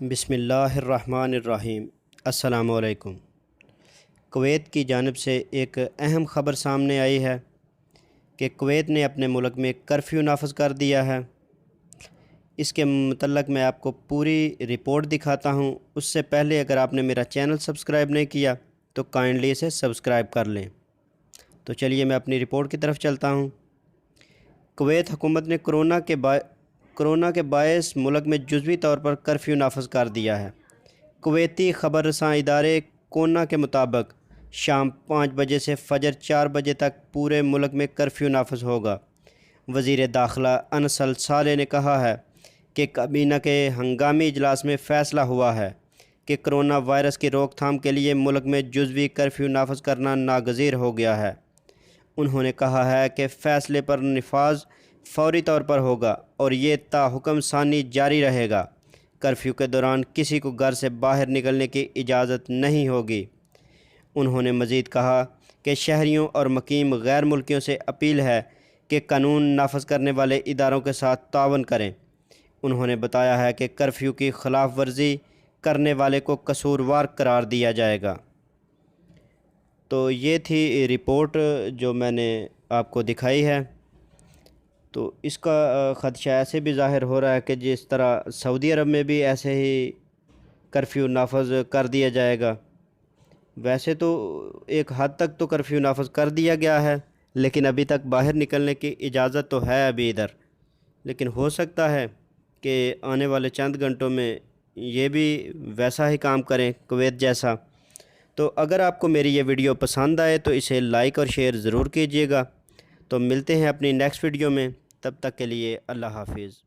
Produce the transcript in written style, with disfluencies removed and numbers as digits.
بسم اللہ الرحمن الرحیم۔ السلام علیکم۔ کویت کی جانب سے ایک اہم خبر سامنے آئی ہے کہ کویت نے اپنے ملک میں کرفیو نافذ کر دیا ہے۔ اس کے متعلق میں آپ کو پوری رپورٹ دکھاتا ہوں۔ اس سے پہلے اگر آپ نے میرا چینل سبسکرائب نہیں کیا تو کائنڈلی اسے سبسکرائب کر لیں۔ تو چلیے میں اپنی رپورٹ کی طرف چلتا ہوں۔ کویت حکومت نے کرونا کے باعث ملک میں جزوی طور پر کرفیو نافذ کر دیا ہے۔ کویتی خبر رساں ادارے کونا کے مطابق شام 5 بجے سے فجر 4 بجے تک پورے ملک میں کرفیو نافذ ہوگا۔ وزیر داخلہ انس صالح نے کہا ہے کہ کابینہ کے ہنگامی اجلاس میں فیصلہ ہوا ہے کہ کرونا وائرس کی روک تھام کے لیے ملک میں جزوی کرفیو نافذ کرنا ناگزیر ہو گیا ہے۔ انہوں نے کہا ہے کہ فیصلے پر نفاذ فوری طور پر ہوگا اور یہ تا حکم ثانی جاری رہے گا۔ کرفیو کے دوران کسی کو گھر سے باہر نکلنے کی اجازت نہیں ہوگی۔ انہوں نے مزید کہا کہ شہریوں اور مقیم غیر ملکیوں سے اپیل ہے کہ قانون نافذ کرنے والے اداروں کے ساتھ تعاون کریں۔ انہوں نے بتایا ہے کہ کرفیو کی خلاف ورزی کرنے والے کو قصوروار قرار دیا جائے گا۔ تو یہ تھی رپورٹ جو میں نے آپ کو دکھائی ہے۔ تو اس کا خدشہ ایسے بھی ظاہر ہو رہا ہے کہ جس طرح سعودی عرب میں بھی ایسے ہی کرفیو نافذ کر دیا جائے گا۔ ویسے تو ایک حد تک تو کرفیو نافذ کر دیا گیا ہے، لیکن ابھی تک باہر نکلنے کی اجازت تو ہے ابھی ادھر، لیکن ہو سکتا ہے کہ آنے والے چند گھنٹوں میں یہ بھی ویسا ہی کام کریں کویت جیسا۔ تو اگر آپ کو میری یہ ویڈیو پسند آئے تو اسے لائک اور شیئر ضرور کیجیے گا۔ تو ملتے ہیں اپنی نیکسٹ ویڈیو میں، تب تک کے لیے اللہ حافظ۔